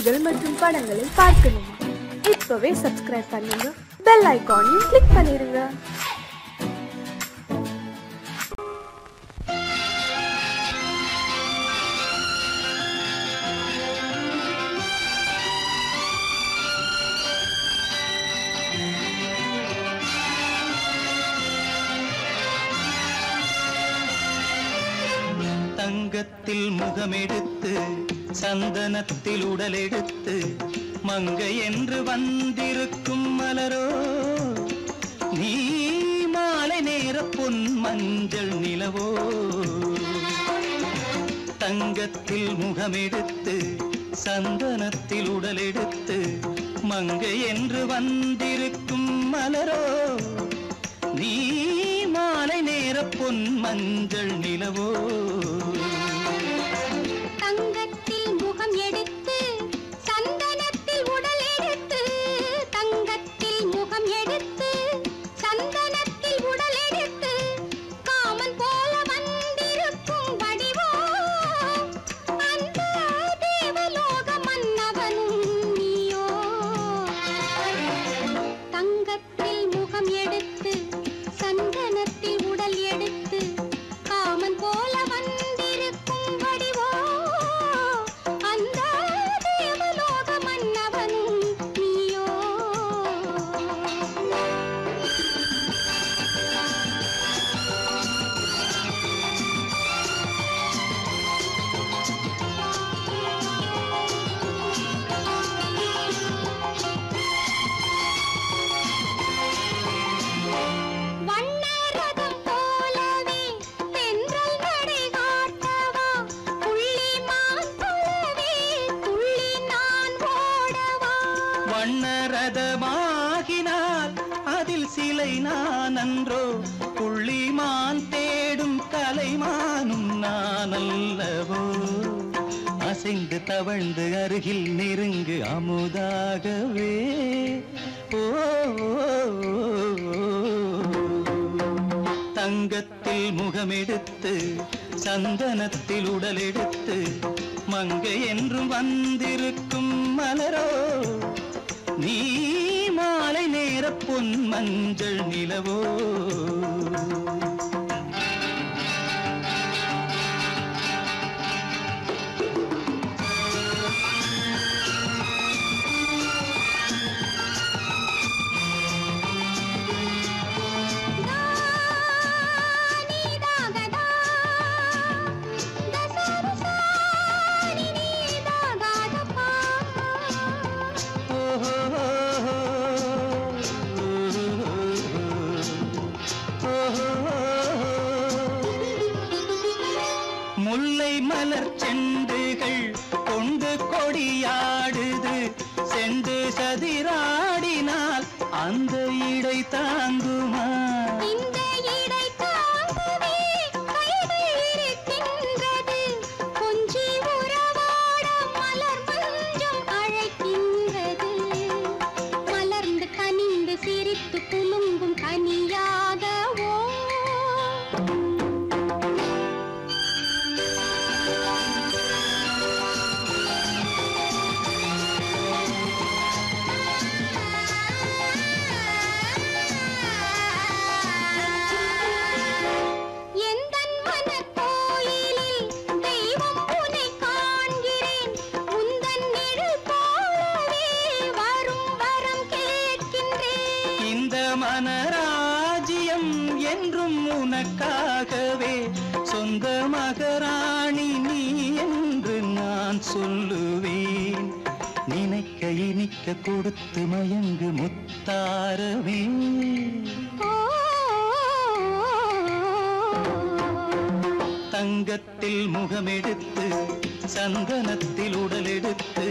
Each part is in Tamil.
செய்திகள் மற்றும் படங்களை பார்க்கணுமா? இப்பவே சப்ஸ்கிரைப் பண்ணுங்க, பெல் ஐகானையும் கிளிக் பண்ணிருங்க. தங்கத்தில் முகமெடுத்து சந்தனத்தில் உடலெடுத்து மங்கை என்று வந்திருக்கும் மலரோ, நீ மாலை நேர பொன் மஞ்சள் நிலவோ. தங்கத்தில் முகமெடுத்து சந்தனத்தில் உடலெடுத்து மங்கை என்று வந்திருக்கும் மலரோ, நீ மாலை நேர பொன் மஞ்சள் நிலவோ. தங்கத்தில் முகம் எடுத்து சந்தனத்தில் உடல் எடுத்து, தங்கத்தில் முகம் எடுத்து சந்தனத்தில் உடல் எடுத்து காமன் போல வந்திருக்கும் வடிவோ, அந்த தேவலோக மன்னவனும் நீயோ. தங்கத்தில் முகம் எடுத்து சந்தனத்தில் உடல் எடுத்து காமன் போல வந்திருக்கும் வடிவோ, அந்த தேவலோக மன்னவனும் நீயோ. வண்ணரதம் போலவே தென்றல் நடை காட்டவா, புள்ளிமான் போலவே துள்ளி நான் ஓடவா. வண்ணரதமாகினால் அதில் சிலை நான் அன்றோ, புள்ளிமான் தேடும் கலைமானும் நான் அல்லவோ. அசைந்து தவழ்ந்து அருகில் நெருங்கு அமுதாகவே. ஓ, தங்கத்தில் முகமெடுத்து சந்தனத்தில் உடலெடுத்து மங்கை என்றும் வந்திருக்கும் மலரோ, நீ மாலை நேர பொன் மஞ்சள் நிலவோ. முல்லை மலர் செண்டுகள் கொண்டு கொடியாடுது, செண்டு சதிராடினால் அந்த இடை தாங்குமா? இந்த இடை தாங்கவே கைகள் இருக்கின்றது, கொஞ்சி உறவாட மலர் மஞ்சம் அழைக்கின்றது. மலர்ந்து கனிந்து சிரித்து குலுங்கும் கனியாகவோ. எந்தன் மனக்கோயிலில் தெய்வம் உன்னை காண்கிறேன், உந்தன் நிழல் போலவே வரும் வரம் கேட்கின்றேன். இந்த மனராஜ்யம் என்றும் உனக்காகவே, சொந்த மகராணி நீ என்று நான் சொல்லுவேன். நினைக்க இனிக்க கொடுத்து மயங்கு முத்தாரவே. தங்கத்தில் முகமெடுத்து சந்தனத்தில் உடலெடுத்து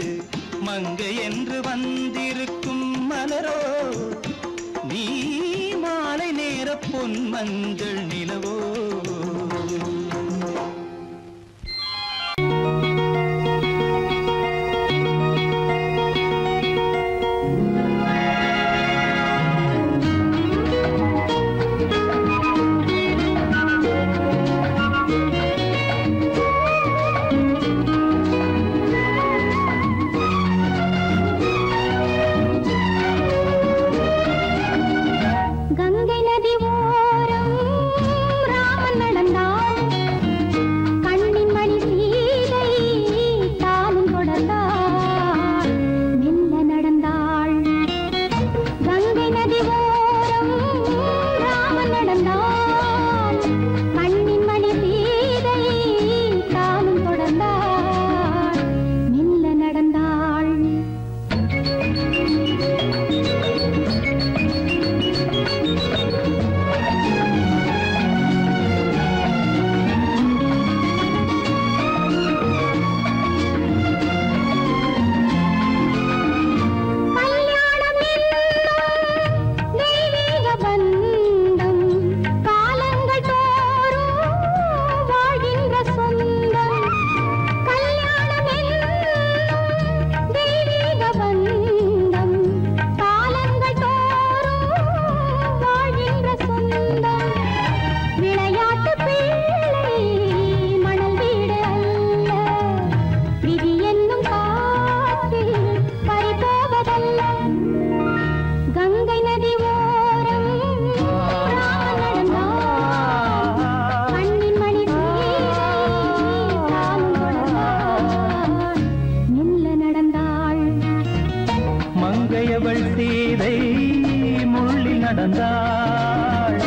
மங்கை என்று வந்திருக்கும் மலரோ, நீ மாலை நேர பொன் மஞ்சள் நிலவோ. நடந்தாள்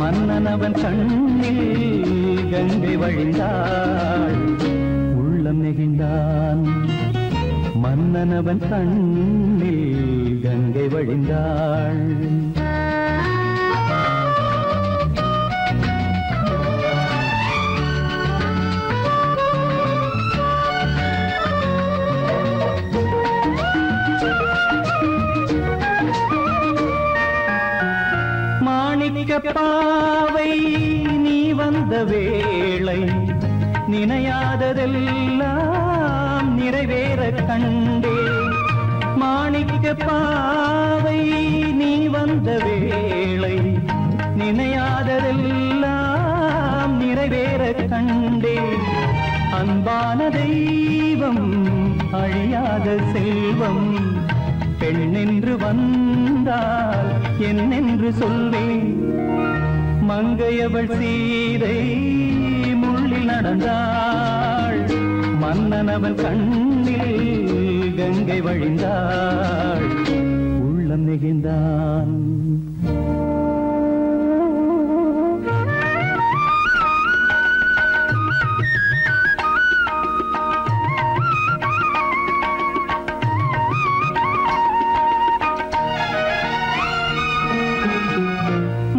மன்னன் அவன் கண்ணில் கங்கை வழிந்தாள் உள்ளம் நெகிழ்ந்தான் மன்னன் அவன் கண்ணில் கங்கை வழிந்தாள் பாவை நீ வந்த வேளை நினையாததெல்லாம் நிறைவேற கண்டே மாணிக்க பாவை நீ வந்த வேளை நினையாததெல்லாம் நிறைவேற கண்டே அன்பான தெய்வம் அழியாத செல்வம் பெண்ணென்று வந்தால் என்னென்று சொல்வேன் மங்கையவள் சீதை முள்ளில் நடந்தாள் மன்னன் அவன் கண்ணில் கங்கை வழிந்தாள் உள்ளம் நெகிழ்ந்தான்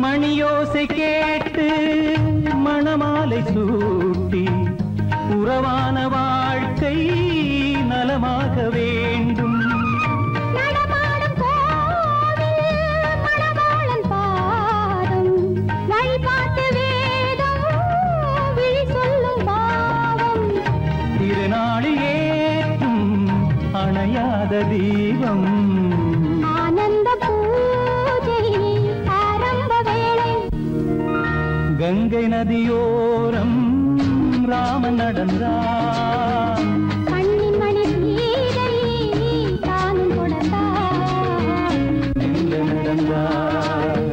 மணியோசை கேட்டு மணமாலை சூட்டி உறவான வாழ்க்கை நலமாக வேண்டும் நடமாடும் கோவில் மணவாளன் பாதம் வழிபாட்டு வேதம் விழி சொல்லும் பாவம் திருநாளில் ஏற்றும் அணையாத தீபம் ஆனந்த பூஜை ஆரம்ப வேளை கங்கை நதியோரம் ராமன் நடந்தான் கண்ணின் மணி சீதை தானும் கொடுத்தாள் எங்க நடந்தாள்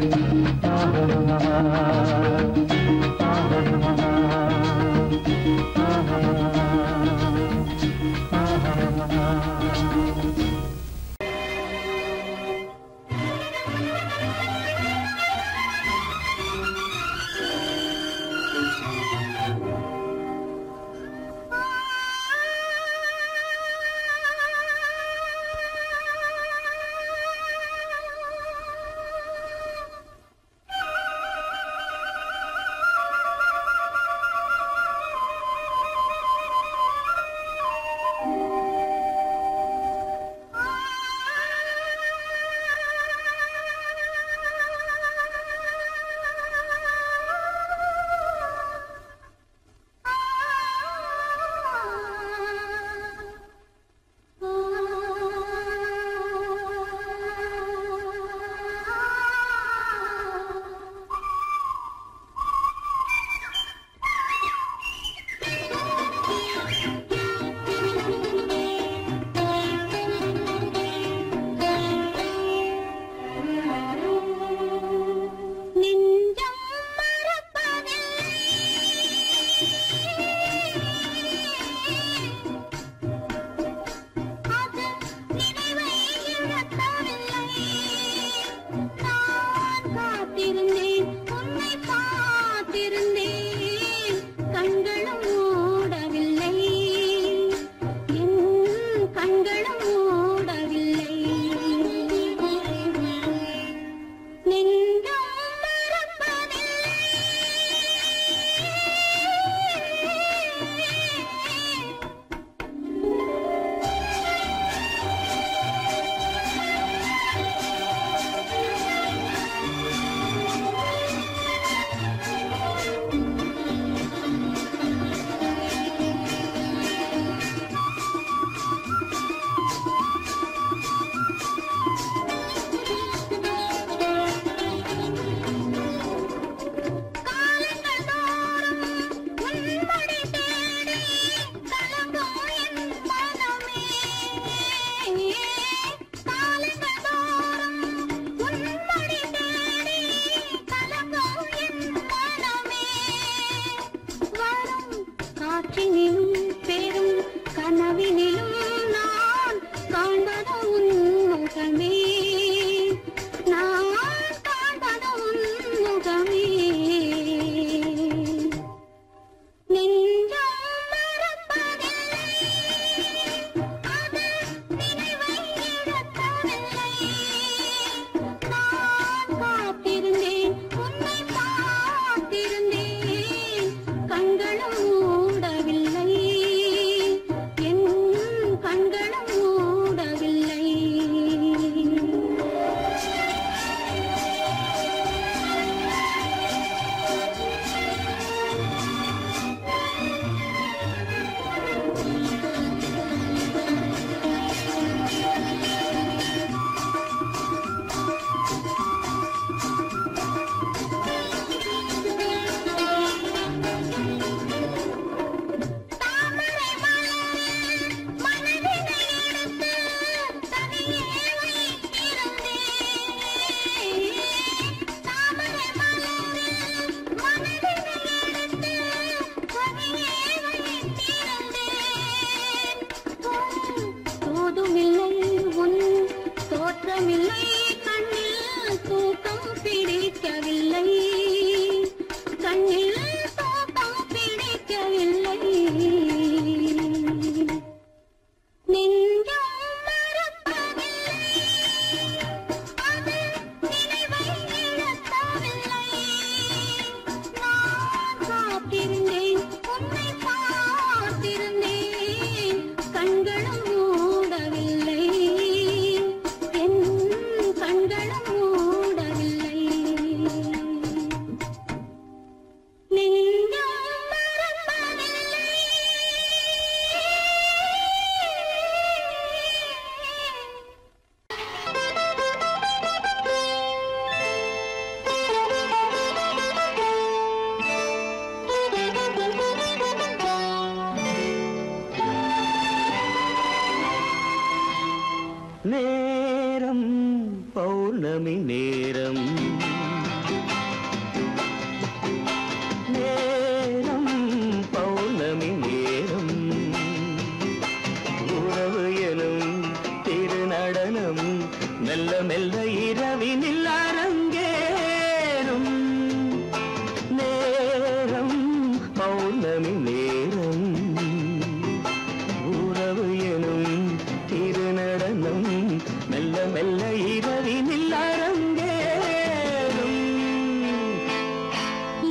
நேரம் பௌர்ணமி நேரம் நேரம் பௌர்ணமி நேரம் உறவு எனும் திருநடனம் மெல்ல மெல்ல இரவினில் அரங்கேறும் நேரம் பௌர்ணமி நேரம் உறவு எனும் திருநடனம் மெல்ல மெல்ல இரவினில் அரங்கேறும்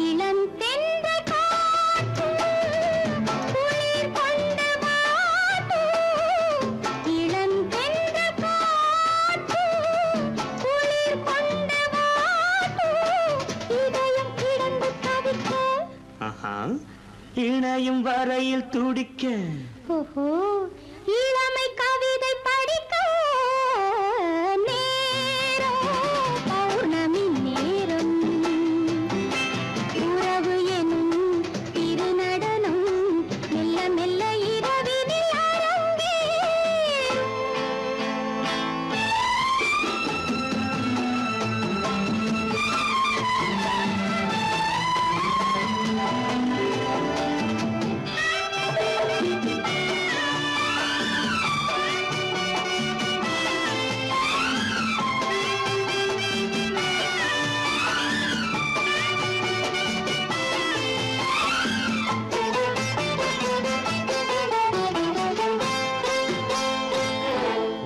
இளந்தென்றல் காற்று குளிர் கொண்டு வாட்டும் இளந்தென்றல் காற்று குளிர் கொண்டு வாட்டும் இதயம் கிடந்து தவிக்க இணையும் வரையில் துடிக்க ஓஹோ இளமை கவிதை படிக்க நேரம் பௌர்ணமி நேரம் உறவு எனும் திருநடனம் மெல்ல மெல்ல இரவினில் அரங்கேறும்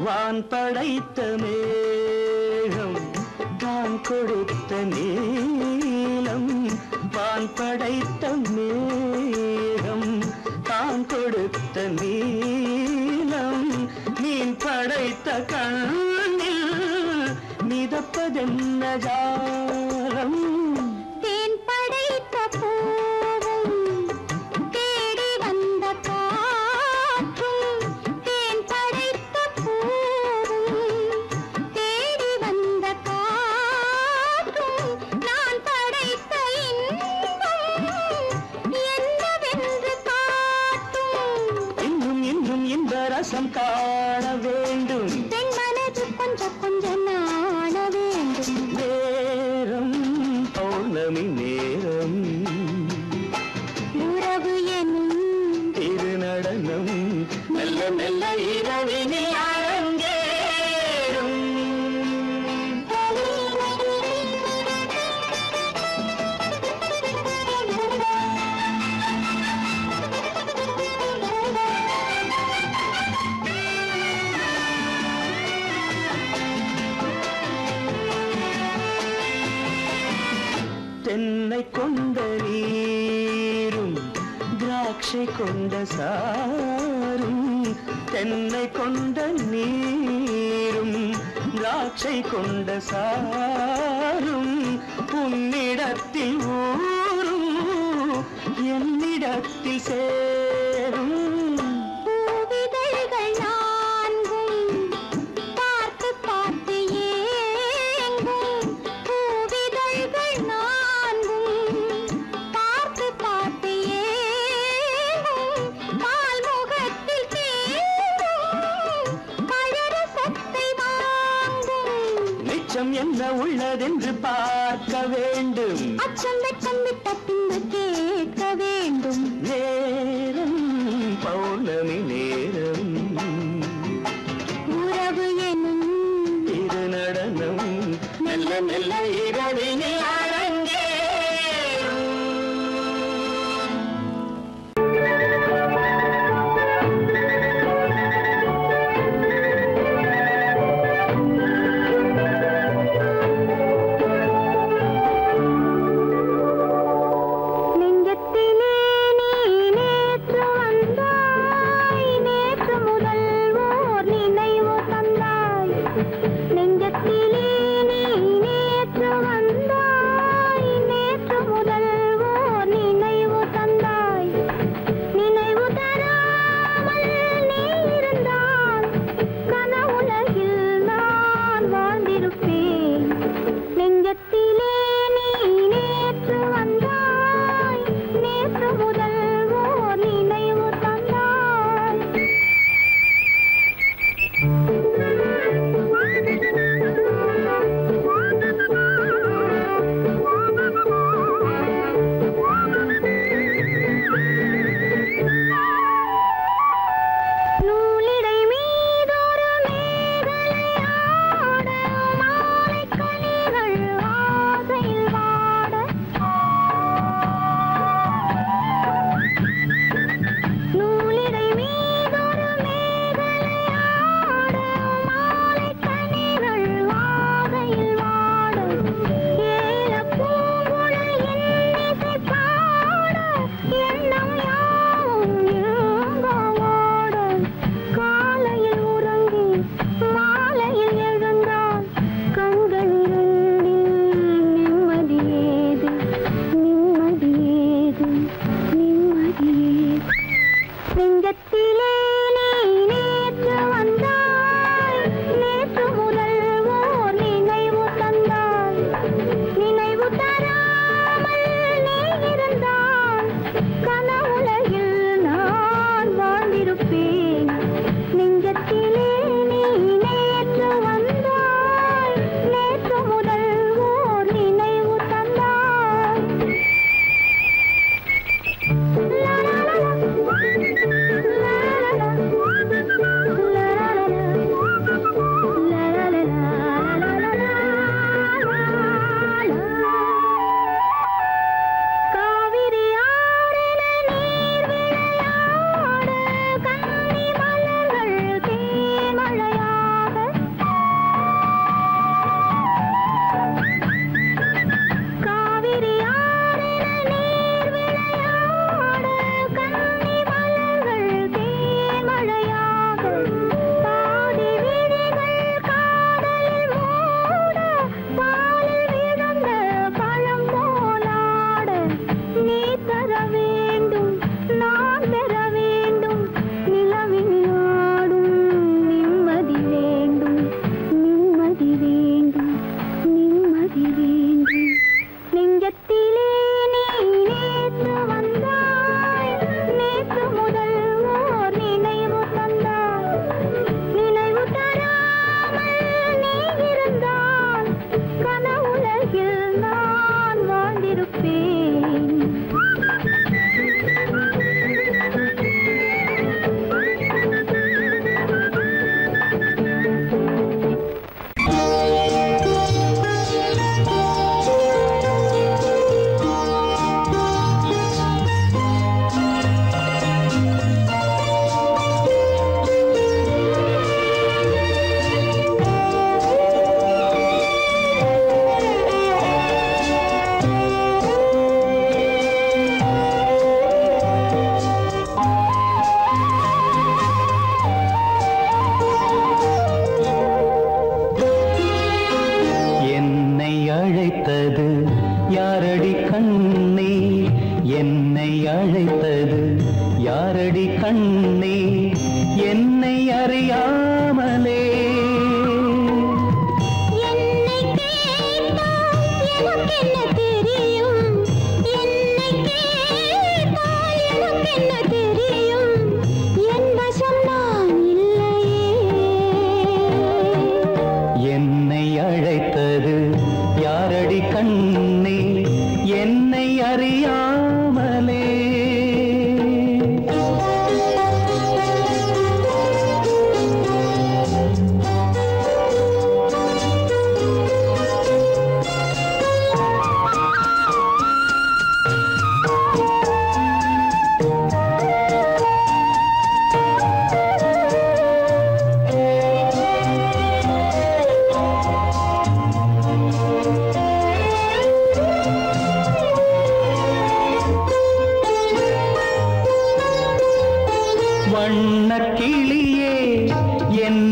வான் படைத்த மேகம் தான் கொடுத்த நீலம் வான் படைத்த மேகம் தான் கொடுத்த நீலம் மீன் படைத்த கண்ணில் மிதப்பதென்ன ஜாலம் தேன் படைத்த பூவும் தேடி வந்த காற்றும் தேன் படைத்த பூவும் தேடி வந்த காற்றும் நான் படைத்த இன்பம் என்னவென்று காட்டும் இன்னும் இன்னும் இந்த ரசம் காண வேண்டும் பெண் மனது கொஞ்சம் கொஞ்சம் நாண வேண்டும் நேரம் பௌர்ணமி நேரம் உறவு எனும் திருநடனம் மெல்ல மெல்ல இரவினில் அரங்கேறும் தென்னை கொண்ட நீரும் திராட்சை கொண்ட சாரும் தென்னை கொண்ட நீரும் திராட்சை கொண்ட சாரும் உன்னிடத்தில் ஊரும் என்னிடத்தில் சேரும் பூவிதழ்கள் நான்கும் பார்த்து பார்த்து ஏங்கும் பூவிதழ்கள் நான்கும் பார்த்து பார்த்து ஏங்கும் பால்முகத்தில் தேங்கும் பழரசத்தை வாங்கும் மிச்சம் என்ன உள்ளதென்று பார்க்க வேண்டும் அச்சம் வெச்சம் விட்ட பின்பு கேட்க வேண்டும் நேரம் பௌர்ணமி நேரம் உறவு எனும் திருநடனம் மெல்ல மெல்ல இரவினில் அரங்கேறும் நெஞ்சத்திலே நீ நேற்று வந்தாய் நேற்று முதல் ஓர் நினைவு தந்தாய் நெஞ்சத்திலே நீ நேற்று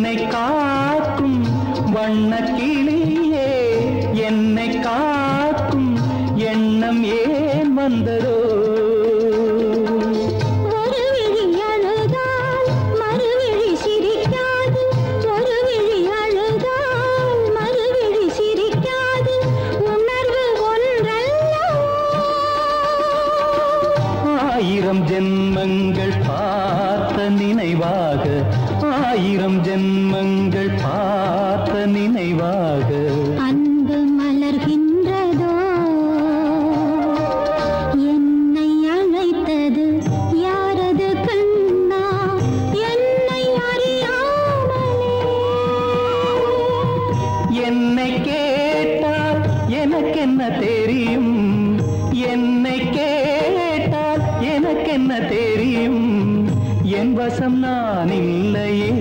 என்னை காக்கும் வண்ணக்கிளியே என்னை காக்கும் எண்ணம் ஏன் வந்ததோ ஆயிரம் ஜென்மங்கள் பார்த்த நினைவாக ஆயிரம் ஜென்மங்கள் பார்த்த நினைவாக அன்பு மலர்கின்றதோ என்னை அழைத்தது யாரது கண்ணா என்னை அறியாமலே என்னை கேட்டால் எனக்கென்ன தெரியும் என்னை கேட்டால் எனக்கென்ன தெரியும் என் வசம் நான் இல்லையே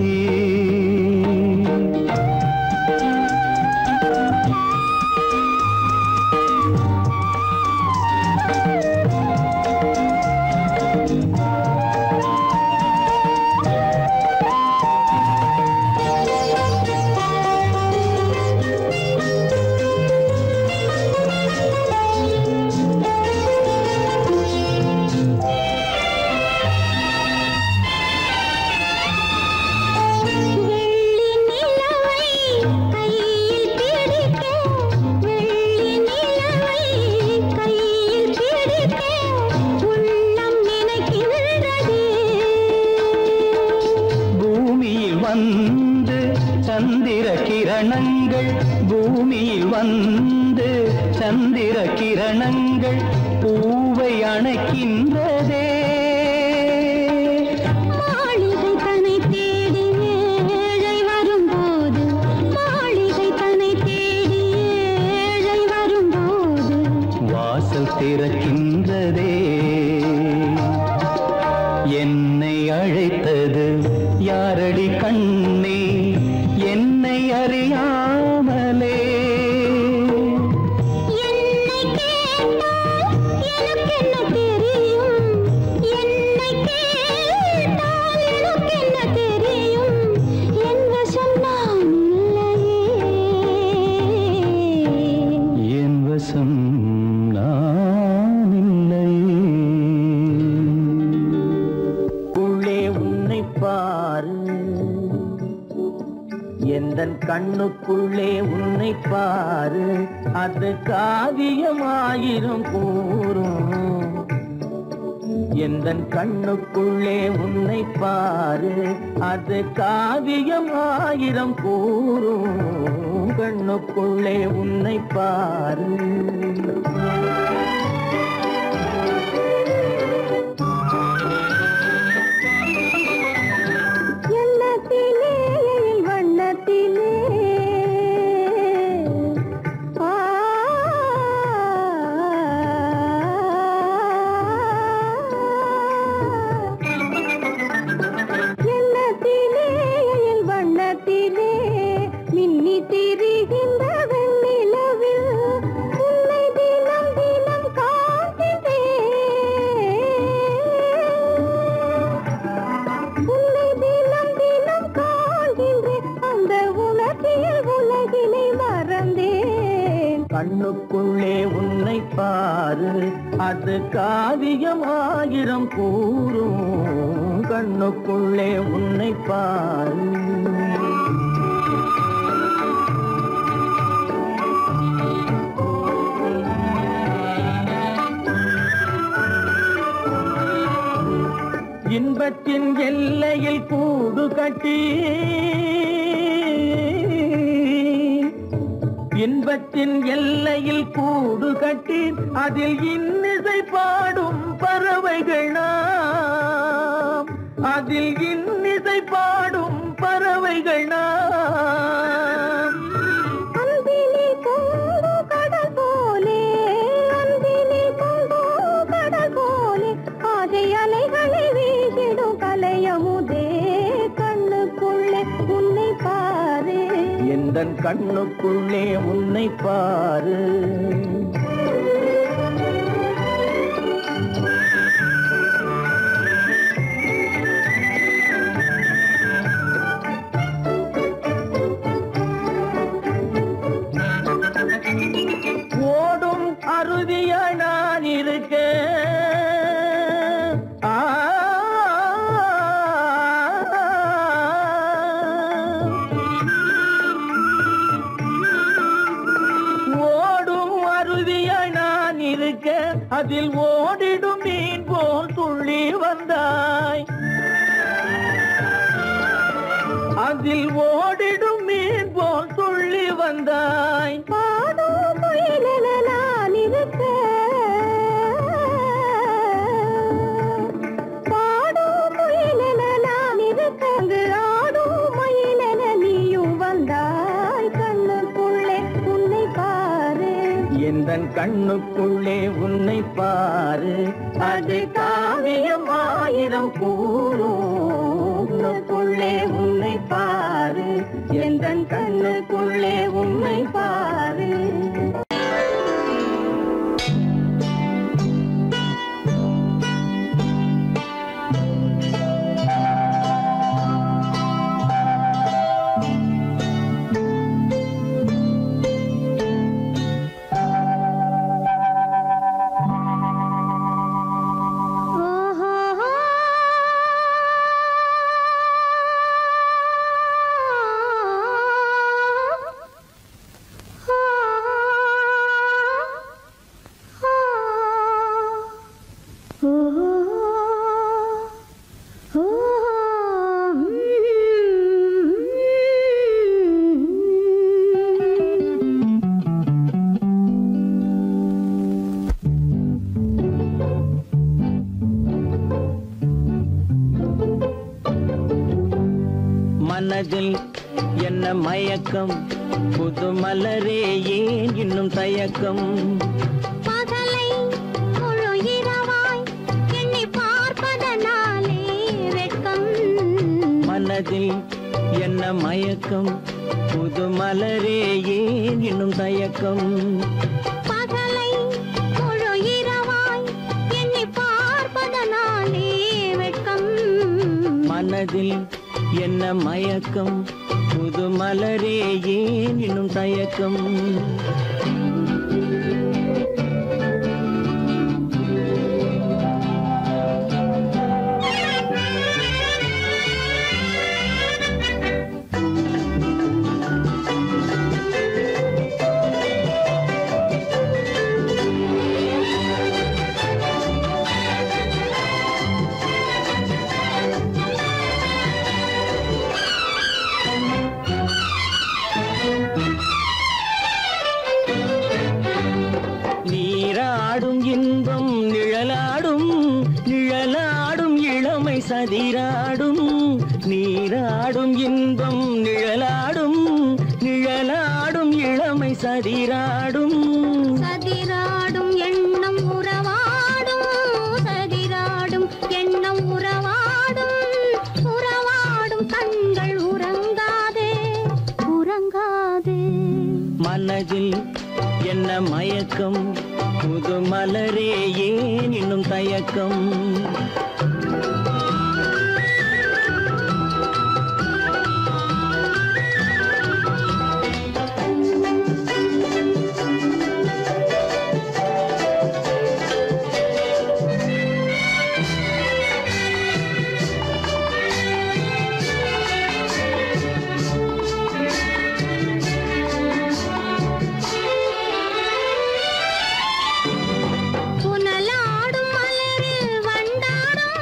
சந்திர கிரணங்கள் பூமியில் வந்து சந்திர கிரணங்கள் பூவை அணைக்கின்றதே மாளிகை தன்னை தேடி ஏழை வரும்போது மாளிகை தன்னை தேடி ஏழை வரும்போது வாசல் திறக்கின்றதே என்னை அழைத்தது யாரடி கண்ணே என்னை அறியாமலே என்னை கேட்டால் எனக்கென்ன தெரியும் என்னை கேட்டால் எனக்கென்ன தெரியும் என் வசம் நான் இல்லையே என் வசம் நான் இல்லையே உள்ளே உன்னை பாரு எந்தன் கண்ணுக்குள்ளே உன்னை பாரு அது காவியமாயிரும் கூறும் எந்தன் கண்ணுக்குள்ளே உன்னை பாரு அது காவியமாயிரம் கூறும் கண்ணுக்குள்ளே உன்னை பாரு கண்ணுக்குள்ளே உன்னை பாரு அது காவியமாயிரம் கூறும் கண்ணுக்குள்ளே உன்னை பாரு இன்பத்தின் எல்லையில் கூடு கட்டி இன்பத்தின் எல்லையில் கூடு கட்டி அதில் இன்னிசை பாடும் பறவைகள் நாம் அதில் இன்னிசை பாடும் பறவைகள் நாம் அன்பிலே பொங்கு கடல் போலே அன்பிலே பொங்கு கடல் போலே ஆசை அலைகளை வீசிடும் கலையமுதே கண்ணுக்குள்ளே உன்னை பாரு எந்தன் கண்ணுக்குள்ளே உன்னை பாரு அதில் ஓடிடும் மீன் போல் துள்ளி வந்தாய் அதில் ஓடிடும் மீன் போல் துள்ளி வந்தாய் பாடும் முயலென நான் இருக்க பாடும் முயலென நான் இருக்க அங்கு ஆடும் மயிலென நீயும் வந்தாய் கண்ணுக்குள்ளே உன்னை பாரு எந்தன் கண்ணுக்குள்ளே உன்னை பாரு அது காவியம் ஆயிரம் கூறுக்குள்ளே உன்னை பாரு எந்தன் கண்ணுக்குள்ளே உன்னை பாரு மனதில் என்ன மயக்கம் புது மலரே ஏன் இன்னும் தயக்கம் பகலை முழு இரவாய் எண்ணி பார்ப்பதனாலே வெட்கம் மனதில் என்ன மயக்கம் புது மலரே ஏன் இன்னும் தயக்கம் பகலை முழு இரவாய் எண்ணி பார்ப்பதனாலே வெட்கம் மனதில் என்ன மயக்கம் புது மலரே ஏன் இன்னும் தயக்கம் நீராடும் இன்பம் நிழலாடும் நிழலாடும் இளமை சதிராடும் நீராடும் இன்பம் நிழலாடும் நிழலாடும் இளமை சதிராடும் சதிராடும் எண்ணம் உறவாடும் சதிராடும் எண்ணம் உறவாடும் உறவாடும் கண்கள் உறங்காதே உறங்காதே மனதில் என்ன மயக்கம் புது மலரே ஏன் இன்னும் தயக்கம் புனலாடும் மலரில் வண்டாடும்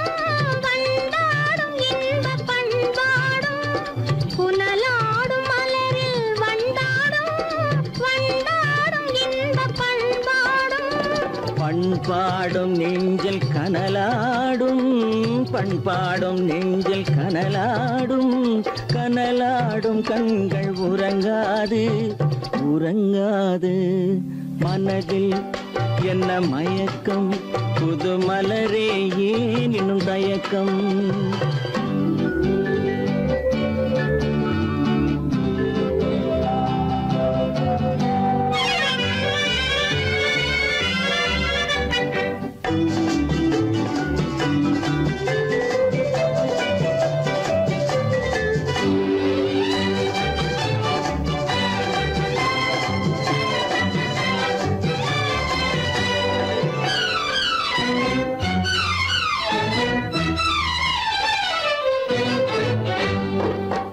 வண்டாடும் இன்பப் பண்பாடும் புனலாடும் மலரில் வண்டாடும் வண்டாடும் இன்பப் பண்பாடும் பண்பாடும் நெஞ்சில் கனலாடும் பண்பாடும் நெஞ்சில் கனலாடும் கனலாடும் கண்கள் உறங்காது உறங்காது மனதில் என்ன மயக்கம் புது மலரே ஏன் இன்னும் தயக்கம்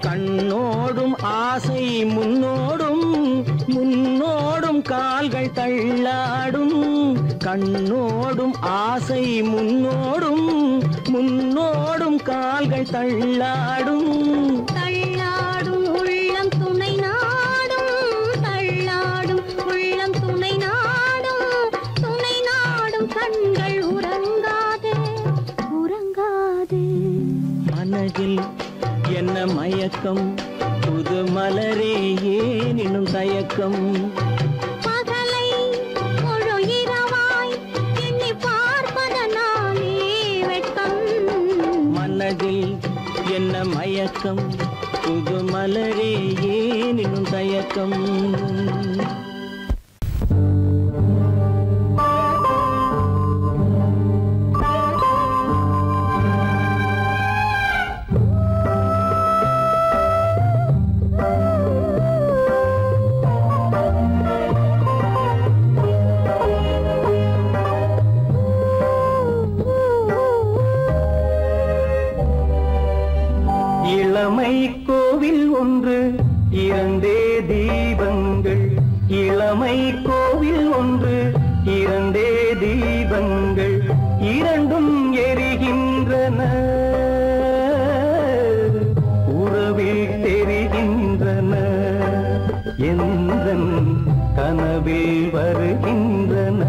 கண்ணோடும் ஆசை முன்னோடும் முன்னோடும் கால்கள் தள்ளாடும் கண்ணோடும் ஆசை முன்னோடும் முன்னோடும் கால்கள் தள்ளாடும் தள்ளாடும் உள்ளம் துணை நாடும் தள்ளாடும் உள்ளம் துணை நாடும் கண்கள் உறங்காதே உறங்காதே மனதில் என்ன மயக்கம் புது மலரே ஏன் இன்னும் தயக்கம் பகலை முழு இரவாய் எண்ணி பார்ப்பதனாலே வெட்கம் மனதில் என்ன மயக்கம் புது மலரே ஏன் இன்னும் தயக்கம் இளமை கோவில் ஒன்று இரண்டே தீபங்கள் இளமை கோவில் ஒன்று இரண்டே தீபங்கள் இரண்டும் எரிகின்றன உறவில் தெரிகின்றன எந்தன் கனவில் வருகின்றன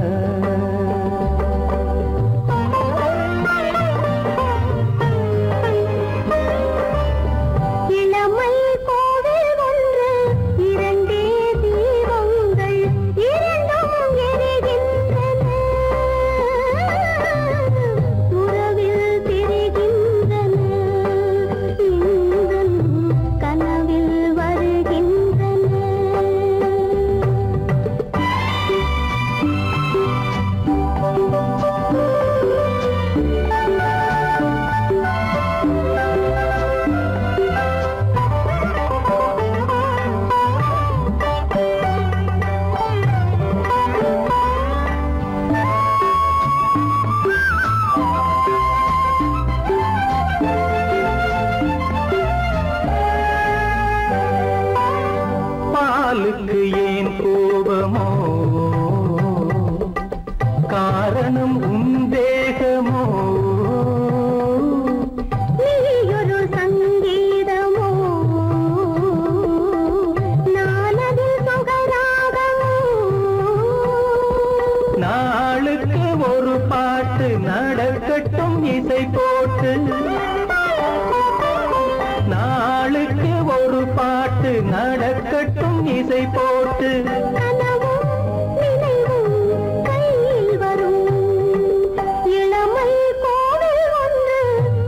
பாலுக்கு ஏன் கோபமோ காரணம் உந்தேகமோ நீயொரு சங்கீதமோ நானதில் சுகராகமோ நாளுக்கு ஒரு பாட்டு நடக்கட்டும் இசை போட்டு நாளுக்கு ஒரு பாட்டு நடக்கட்டும் இசை போட்டு கனவும் நினைவும் கையில் வரும் இளமை கோவில் ஒன்று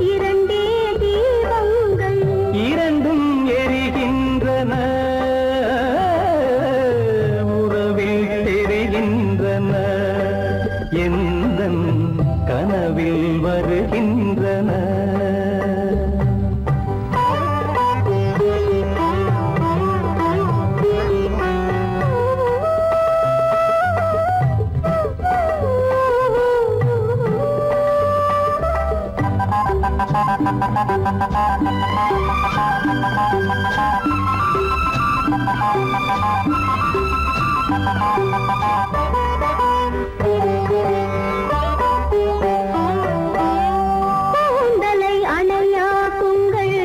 இரண்டே தீபங்கள் இரண்டும் எரிகின்றன உறவில் தெரிகின்றன எந்தன் கனவில் வருகின்றன கூந்தலை அணையாக்குங்கள்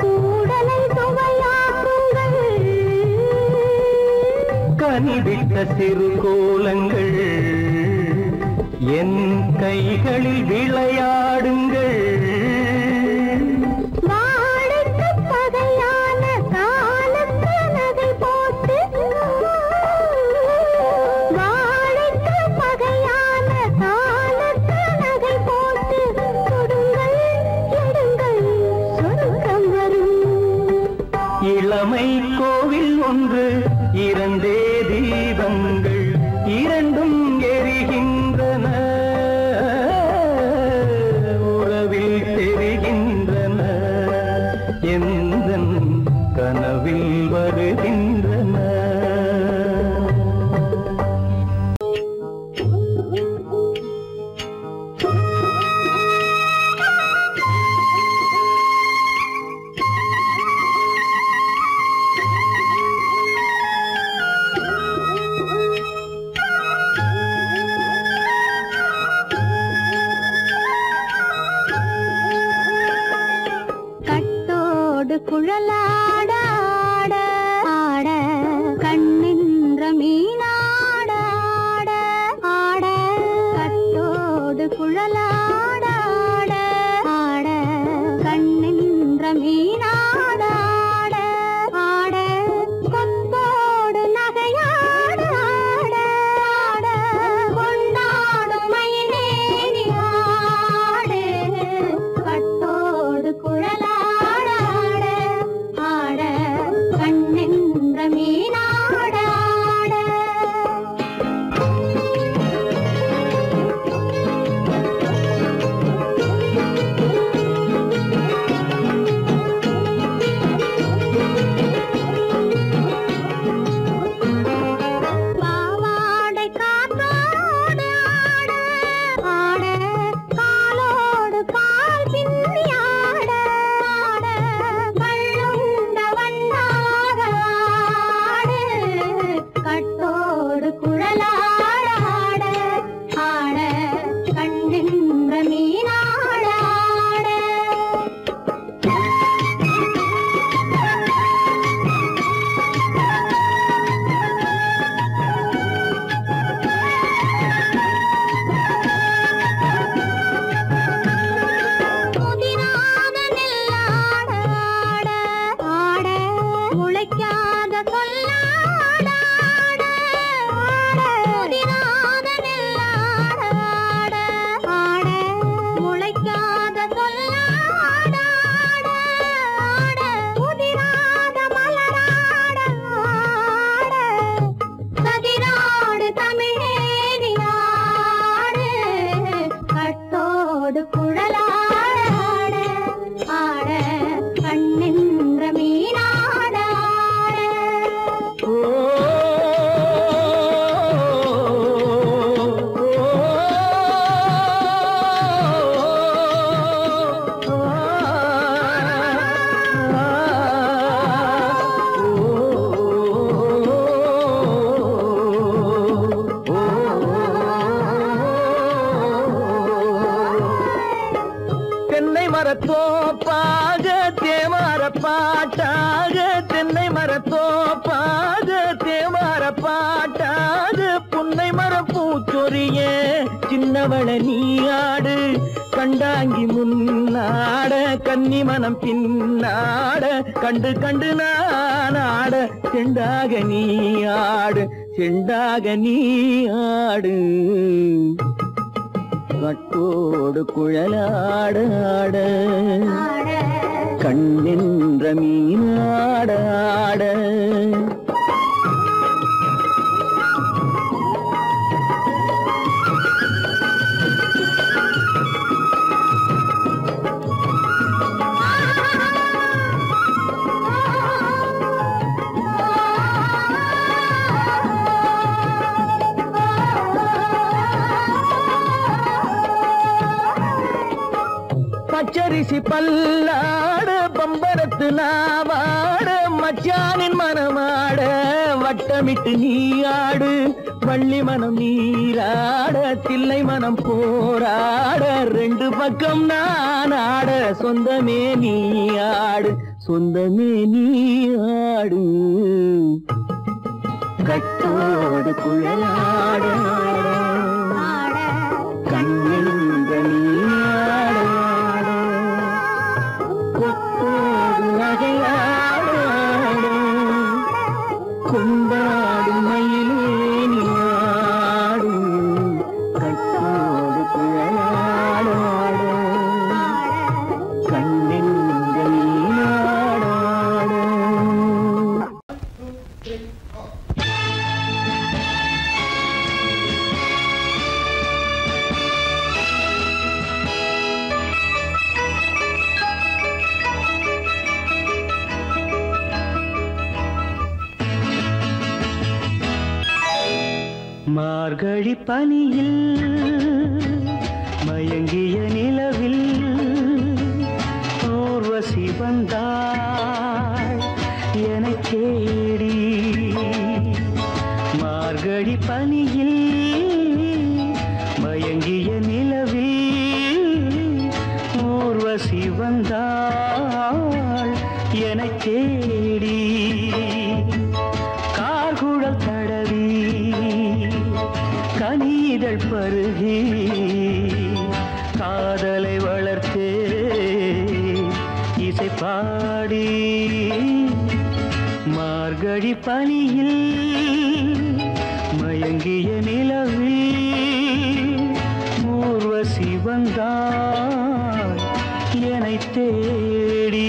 கூடலை சுவையாக்குங்கள் கனிவிட்ட சிறு கோலங்கள் என் கைகளில் விளையாடுங்கள் வாழைக்கு பகையான காலத்து நகை போட்டு வாழைக்கு பகையான காலத்து நகை போட்டு கொடுங்கள் எடுங்கள் சொர்க்கம் வரும் இளமை கோவில் ஒன்று இரண்டே தீபங்கள் இரண்டும் எரிகின்றன உறவில் தெரிகின்றன எந்தன் கனவில் வருகின்றன ஆட ஆட கண்ணின்ற மீனாட ஆட கட்டோடு குழலாட ஆட கண்ணின்ற மீனாட ஆட கொத்தோடு நகையாட ஆட கொண்டாடும் மயிலேறி ஆடு கட்டோடு குழலாட ஆட கண்ணின்ற மீனாட பாவாடை காற்றோடு ஆட காலோடு பால் பின்னி ஆட கள்ளுண்ட வண்ணாக ஆடு கட்டோடு குழலாட ஆட கண்ணின்ற மீனாட முதிராத நெல்லாட ஆட முளைக்காத சொல்லாட முதிராத நெல்லாட ஆட முளைக்காத சொல்லாட முதிராத மலராட கதிராடு தமிழேறி ஆடு கட்டோடு குழலாட ஆட கண்ணின்ற மீனாட தென்னை மரத்தோப்பாக தேமார பாட்டாக தென்னை மரத்தோப்பாக தேமார பாட்டாக புன்னை மரம் பூச்சொரிய சின்னவள நீயாடு கண்டாங்கி முன்னாட கன்னி மனம் பின்னாட கண்டு கண்டு நானாட செண்டாக நீயாடு செண்டாக நீயாடு கட்டோடு குழலாட கண்ணின்ற மீனாட பச்சரிசி பல்லாட பம்பரத்து நாவாட மச்சானின் மனமாட வட்டமிட்டு நீயாடு வள்ளி மனம் நீராட தில்லை மனம் போராட ரெண்டு பக்கம் நான் ஆட சொந்தமே நீயாடு சொந்தமே நீயாடு கட்டோடு குழலாட கண்ணின்ற நீயாட கொத்தோடு நகையாட கொண்டாடும் மயிலேனியாடு கட்டோடு குழலாட கண்ணின்ற நீயாட மார்கழி பனியில் மயங்கிய நிலவில் ஊர்வசி வந்தாள் எனக் கேடி. மார்கழி பனியில் மயங்கிய நிலவில் ஊர்வசி வந்தாள் எனக் கேடி. தேடி கார்குழல் தடவி கனிதழ் பருகி காதலை வளர்த்தே இசை பாடி மார்கழி பனியில் மயங்கிய நிலவில் ஊர்வசி வந்தாள் என்னை தேடி.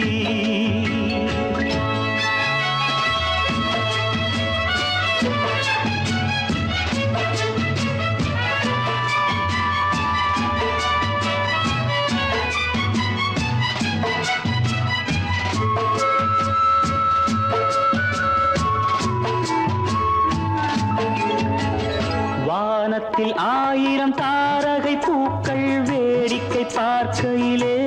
வானத்தில் 1000 தாரகை பூக்கள் வேடிக்கை பார்க்கையிலே,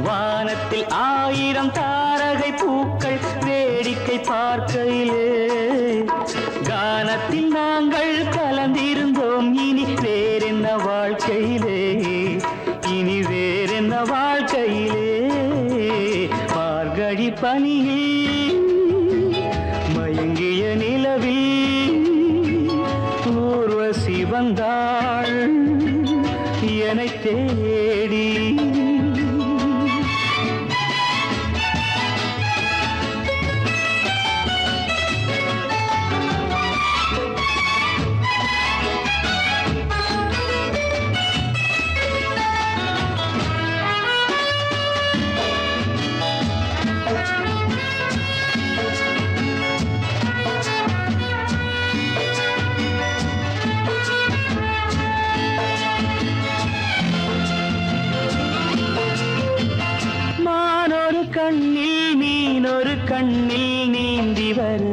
வானத்தில் 1000 தாரகை பூக்கள் வேடிக்கை பார்க்கையிலே, கானத்தில் நாங்கள் கலந்திருந்தோம். இனி வேறென்ன வாழ்க்கையிலே, இனி வேறென்ன வாழ்க்கையிலே. மார்கழி பனியில் மயங்கிய நிலவில் ஊர்வசி வந்தாள் என்னை தேடி. கண்ணில் மீனொரு கண்ணில் நீந்தி வர,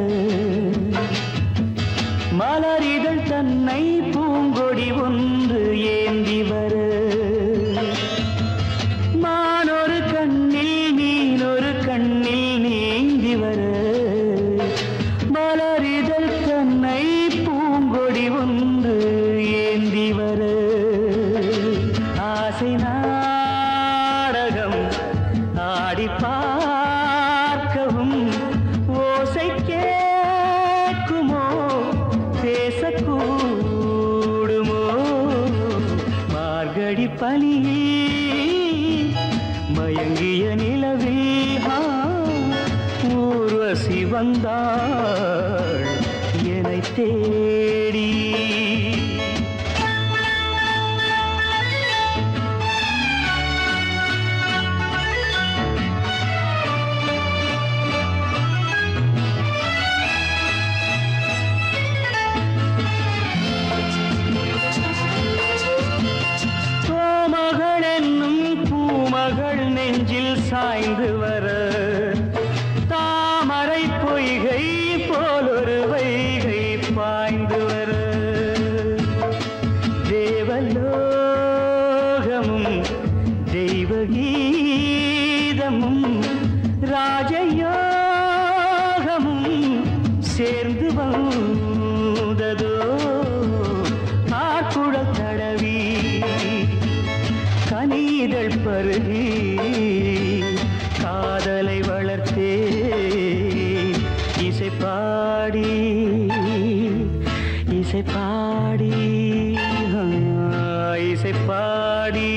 மலரிதழ் தன்னை பூங்கொடி ஒன்று ஏந்தி வர, மானொரு கண்ணில் மீனொரு கண்ணில் நீந்தி வர, மலரிதழ் தன்னை பூங்கொடி ஒன்று ஏந்தி வர. ஆசை நாடகம் ஆடி பார்க்கவும் ஓசை கேட்குமோ, பேசக்கூடுமோ. மார்கழி பனியில் மயங்கிய நிலவில் ஊர்வசி வந்தாள் என்னை தேடி. மகள் நெஞ்சில் சாய்ந்து வர, தாமரை பொய்கை போலொரு வைகை பாய்ந்து வர, தேவலோகமும் தெய்வகீதமும் ராஜயோகமும் சேர்ந்து வந்ததோ. ஆக்குழல் தடவி கனிதழ் பருகி காதலை வளர்த்தே இசை பாடி இசை பாடி இசை பாடி.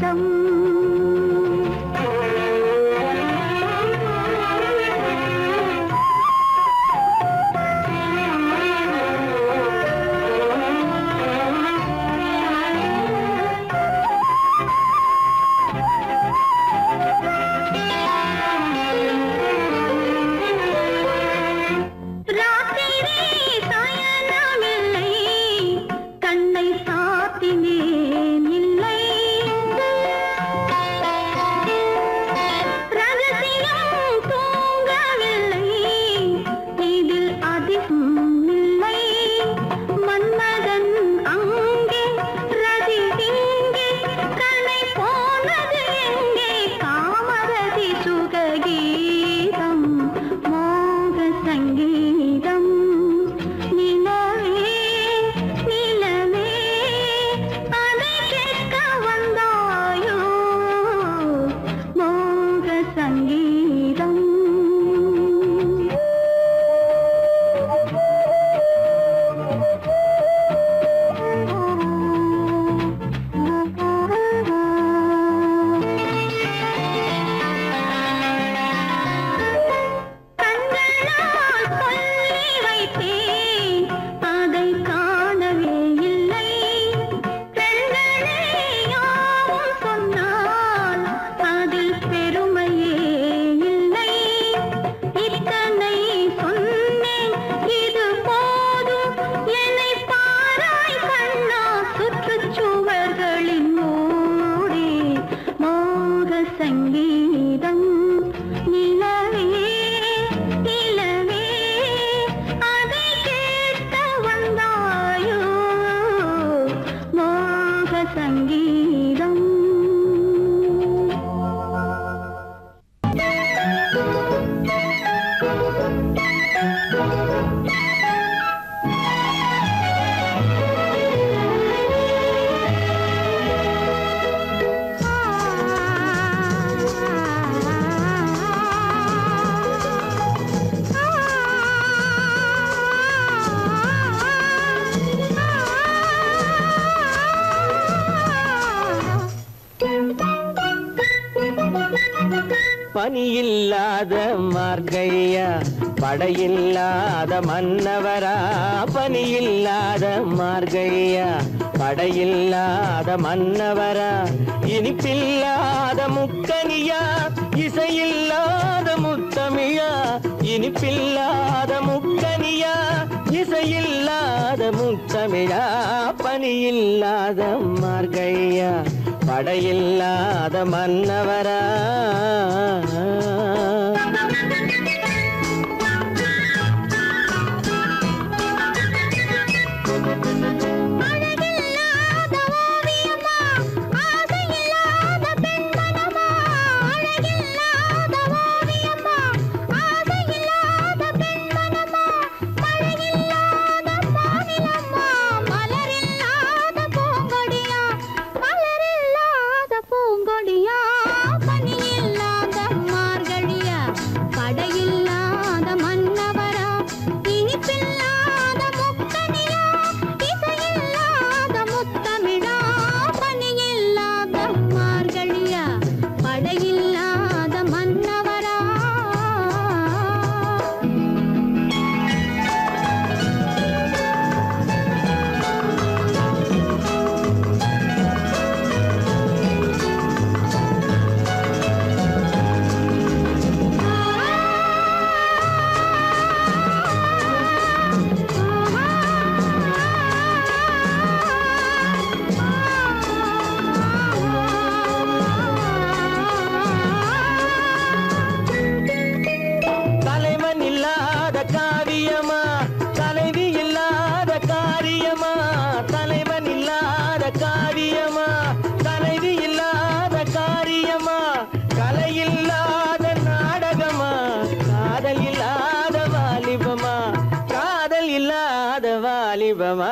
சங்கீதம் பனியில்லாத மார்கழியா படையில்லாத மன்னவரா பனியில்லாத மார்கழியா படையில்லாத மன்னவரா இனிப்பில்லாத முக்கனியா இசையில்லாத முத்தமிழா இனிப்பில்லாத முக்கனியா இசையில்லாத முத்தமிழா பனியில்லாத மார்கழியா படையில்லாத மன்னவரா வாலிபமா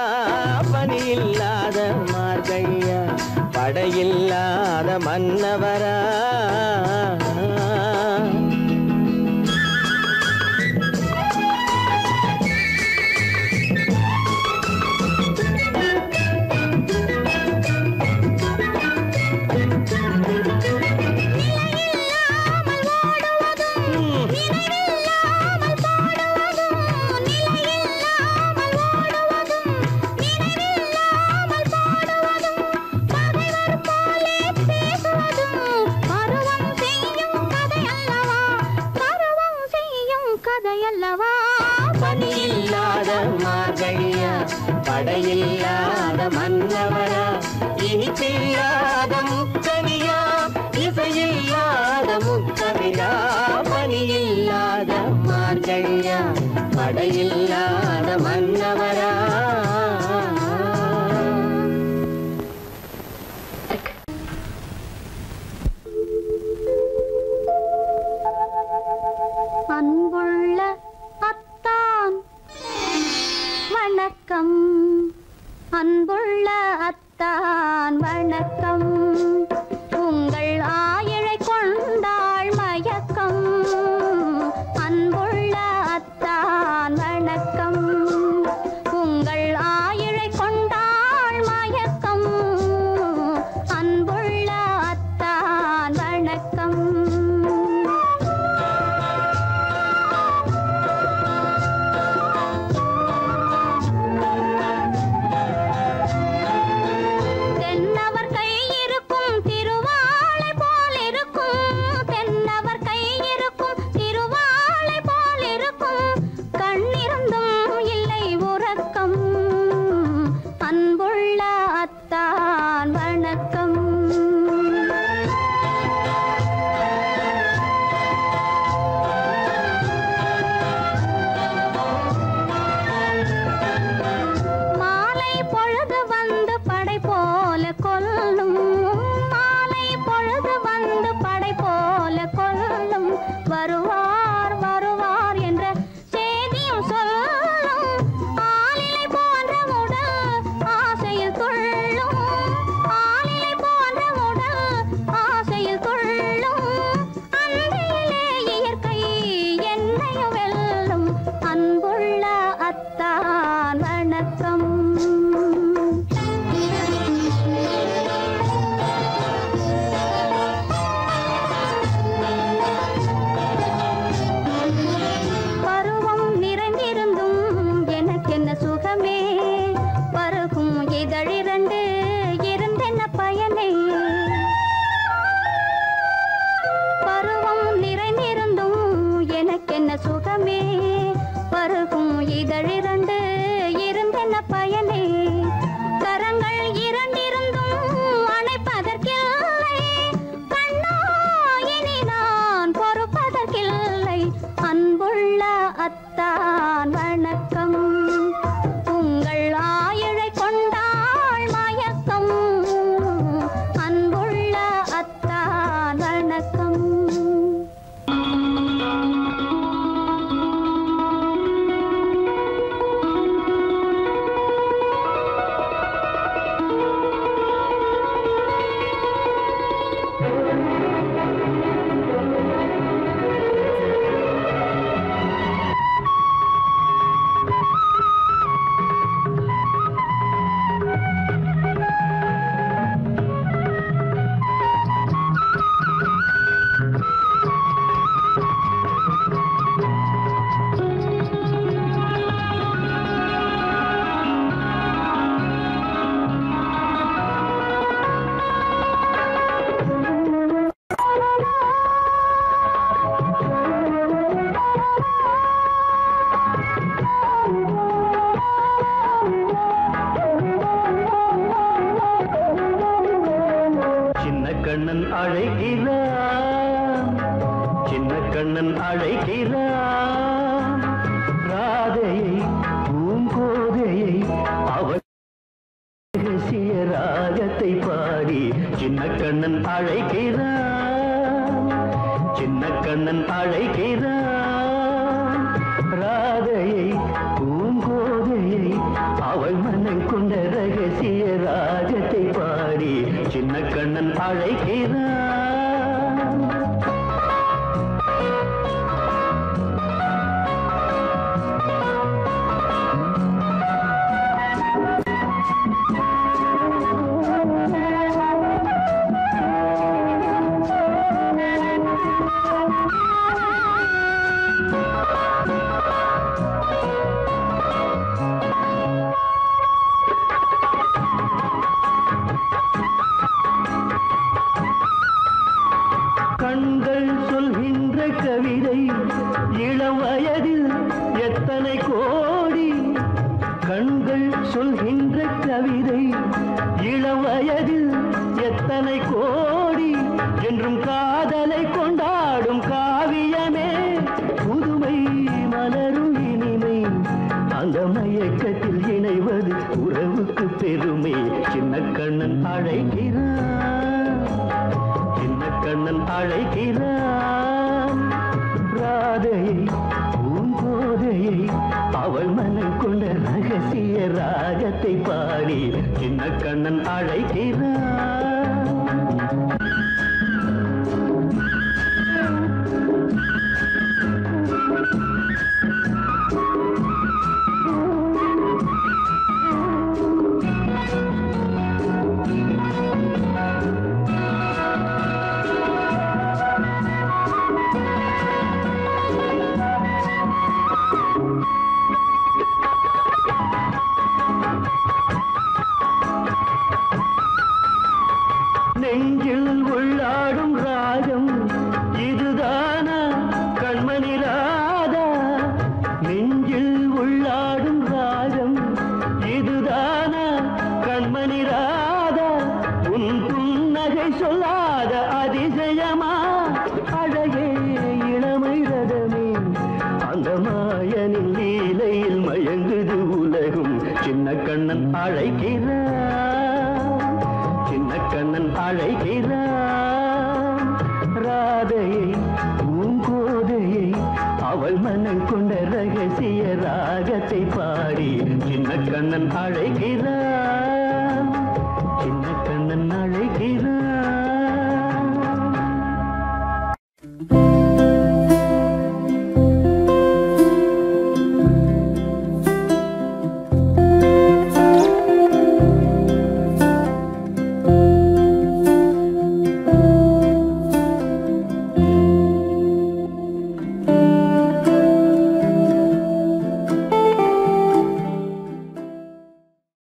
பனியில்லாத மார்கழியா படையில்லாத மன்னவரா மார்கழியா படையில்லாத மன்னவரா இனிப்பில்லாத முக்கனியா இசையில்லாத முக்கவிரா பனியில்லாத மார்கழியா படையில்லாத மன்னவரா அன்புள்ள அத்தான் வணக்கம் அன்புள்ள அத்தான் வணக்கம் உங்கள் ஆயிழை கொண்டாள் மயக்கம் அன்புள்ள அத்தான் வணக்கம் உங்கள் ஆயிழை கொண்டாள் மயக்கம் அன்புள்ள அத்தான் வணக்கம் கண்கள் சொல்கின்ற கவிதை இளம் வயதில் எத்தனை கோடி என்றும் காதலை கொண்டாடும் காவியமே புதுமை மலரும் இனிமை அந்த மயக்கத்தில் இணைவது உறவுக்கு பெருமை சின்ன கண்ணன் அழைக்கிறான் சின்ன கண்ணன் அழைக்கிறான் ராதையை பூங்கோதையை அவள் மனம் கொண்ட ரகசிய ராகத்தை பாடி சின்ன கண்ணன் அழைக்கிறான் நெஞ்சில் உள்ளாடும் ராகம் இதுதானா கண்மணி ராதா நெஞ்சில் உள்ளாடும் ராகம் இதுதானா கண்மணி ராதா உன் புன்னகை சொல்லாத அதிசயமா அழகே இளமை ரதமே அந்த மாயனின் லீலையில் மயங்குது உலகும் சின்ன கண்ணன் அழைக்கிறான் சின்ன கண்ணன் அழைக்கிறான் ராதையை பூங்கோதையை அவள் மனம் கொண்ட ரகசிய ராகத்தை பாடி சின்ன கண்ணன் அழைக்கிறான் சின்ன கண்ணன்